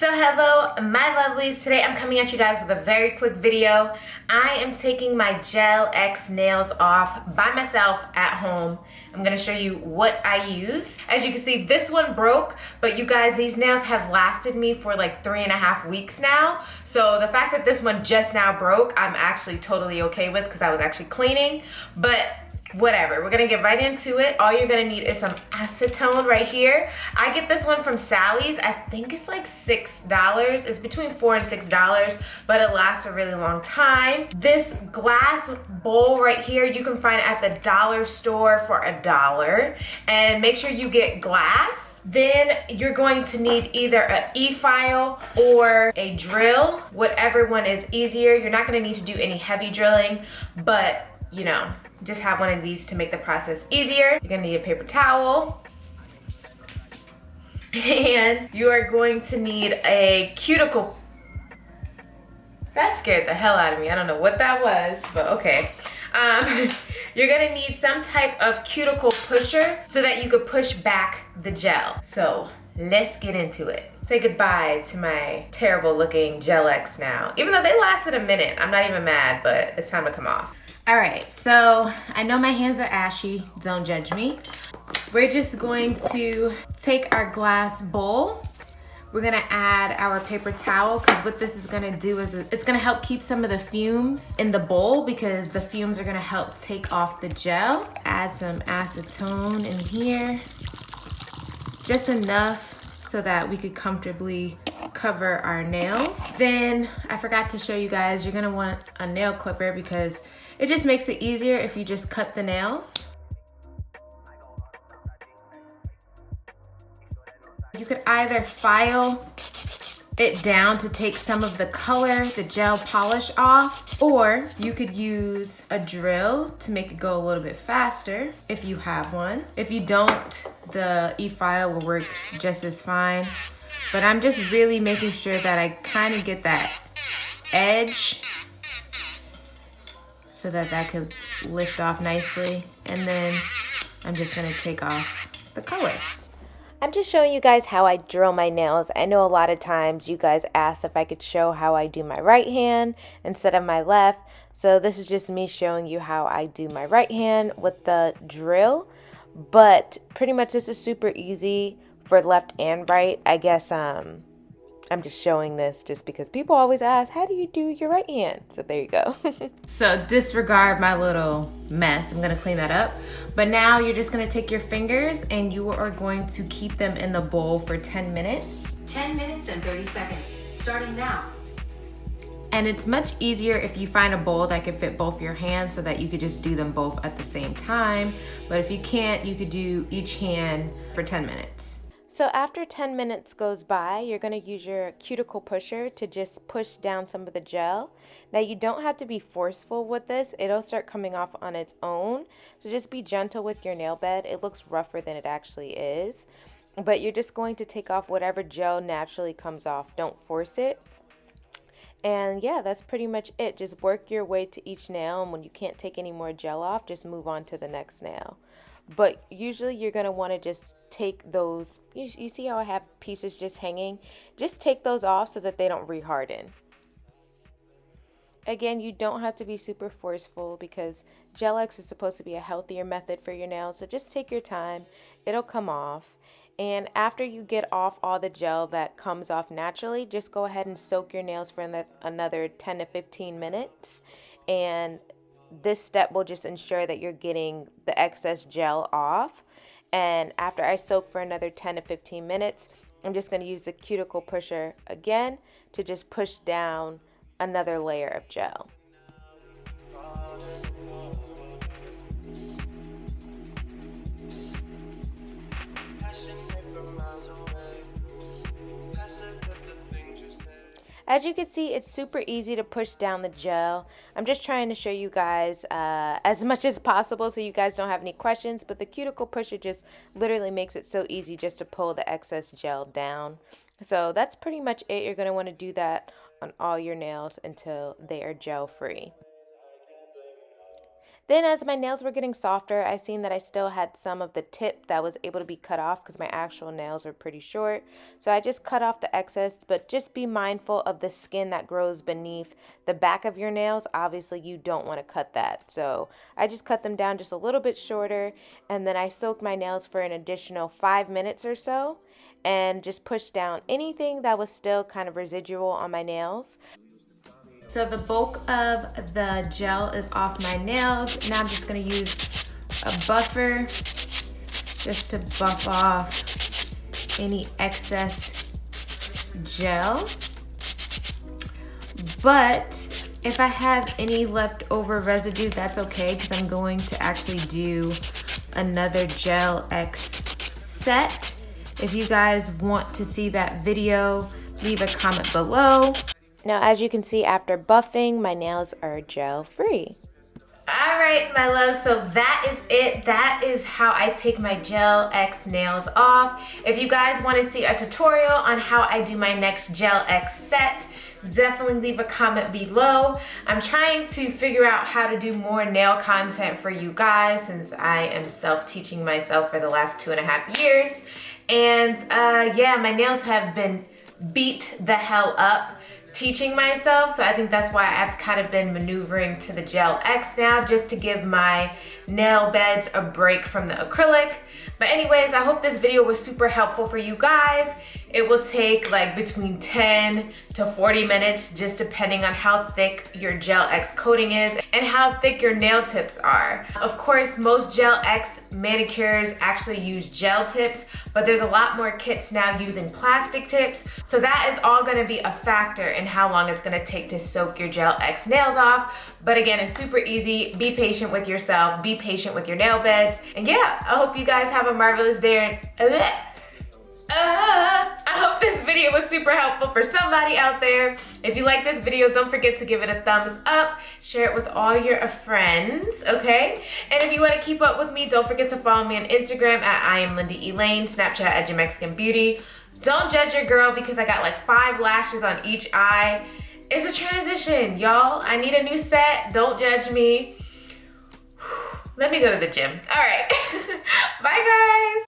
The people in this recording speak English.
So hello my lovelies, today I'm coming at you guys with a very quick video. I am taking my Gel X nails off by myself at home. I'm gonna show you what I use. As you can see, this one broke, but you guys, these nails have lasted me for like 3.5 weeks now. So the fact that this one just now broke, I'm actually totally okay with because I was actually cleaning, but whatever, we're gonna get right into it. All you're gonna need is some acetone right here. I get this one from Sally's. I think it's like $6. It's between $4 and $6, but it lasts a really long time. This glass bowl right here, you can find it at the dollar store for $1. And make sure you get glass. Then you're going to need either an e-file or a drill, whatever one is easier. You're not gonna need to do any heavy drilling, but you know, just have one of these to make the process easier. You're gonna need a paper towel. And you are going to need a cuticle. That scared the hell out of me. I don't know what that was, but okay. You're gonna need some type of cuticle pusher so that you could push back the gel. So let's get into it. Say goodbye to my terrible looking Gel X now. Even though they lasted a minute, I'm not even mad, but it's time to come off. All right, so I know my hands are ashy, don't judge me. We're just going to take our glass bowl. We're gonna add our paper towel because what this is gonna do is it's gonna help keep some of the fumes in the bowl because the fumes are gonna help take off the gel. Add some acetone in here, just enough so that we could comfortably cover our nails. Then I forgot to show you guys, you're gonna want a nail clipper because it just makes it easier if you just cut the nails. You could either file it down to take some of the color, the gel polish off, or you could use a drill to make it go a little bit faster if you have one. If you don't, the e-file will work just as fine. But I'm just really making sure that I kind of get that edge so that could lift off nicely. And then I'm just gonna take off the color. I'm just showing you guys how I drill my nails. I know a lot of times you guys asked if I could show how I do my right hand instead of my left. So this is just me showing you how I do my right hand with the drill. But pretty much this is super easy for left and right. I guess I'm just showing this just because people always ask, how do you do your right hand? So there you go. So disregard my little mess. I'm gonna clean that up. But now you're just gonna take your fingers and you are going to keep them in the bowl for 10 minutes. 10 minutes and 30 seconds, starting now. And it's much easier if you find a bowl that can fit both your hands so that you could just do them both at the same time. But if you can't, you could do each hand for 10 minutes. So after 10 minutes goes by, you're gonna use your cuticle pusher to just push down some of the gel. Now you don't have to be forceful with this. It'll start coming off on its own. So just be gentle with your nail bed. It looks rougher than it actually is. But you're just going to take off whatever gel naturally comes off. Don't force it. And yeah, that's pretty much it. Just work your way to each nail, and when you can't take any more gel off, just move on to the next nail. But usually you're going to want to just take those, you see how I have pieces just hanging? Just take those off so that they don't reharden. Again, you don't have to be super forceful because Gel X is supposed to be a healthier method for your nails. So just take your time. It'll come off. And after you get off all the gel that comes off naturally, just go ahead and soak your nails for another 10 to 15 minutes. And this step will just ensure that you're getting the excess gel off. And after I soak for another 10 to 15 minutes, I'm just going to use the cuticle pusher again to just push down another layer of gel. As you can see, it's super easy to push down the gel. I'm just trying to show you guys as much as possible so you guys don't have any questions, but the cuticle pusher just literally makes it so easy just to pull the excess gel down. So that's pretty much it. You're going to want to do that on all your nails until they are gel free. Then as my nails were getting softer, I seen that I still had some of the tip that was able to be cut off because my actual nails are pretty short. So I just cut off the excess, but just be mindful of the skin that grows beneath the back of your nails. Obviously, you don't want to cut that. So I just cut them down just a little bit shorter, and then I soaked my nails for an additional 5 minutes or so and just pushed down anything that was still kind of residual on my nails. So the bulk of the gel is off my nails. Now I'm just gonna use a buffer just to buff off any excess gel. But if I have any leftover residue, that's okay, because I'm going to actually do another Gel X set. If you guys want to see that video, leave a comment below. Now, as you can see, after buffing, my nails are gel free. All right, my love, so that is it. That is how I take my Gel X nails off. If you guys want to see a tutorial on how I do my next Gel X set, definitely leave a comment below. I'm trying to figure out how to do more nail content for you guys, since I am self-teaching myself for the last 2.5 years. And yeah, my nails have been beat the hell up teaching myself, so I think that's why I've kind of been maneuvering to the Gel X now, just to give my nail beds a break from the acrylic. But anyways, I hope this video was super helpful for you guys. It will take like between 10 to 40 minutes, just depending on how thick your Gel X coating is and how thick your nail tips are. Of course, most Gel X manicures actually use gel tips, but there's a lot more kits now using plastic tips. So that is all gonna be a factor in how long it's gonna take to soak your Gel X nails off. But again, it's super easy. Be patient with yourself, be patient with your nail beds. And yeah, I hope you guys have a marvelous day. I hope this video was super helpful for somebody out there. If you like this video, don't forget to give it a thumbs up, share it with all your friends, okay? And if you want to keep up with me, don't forget to follow me on Instagram at iamLindaElaine, Snapchat at @YourMexicanBeauty. Don't judge your girl because I got like 5 lashes on each eye. It's a transition, y'all. I need a new set. Don't judge me. Let me go to the gym. All right. Bye, guys.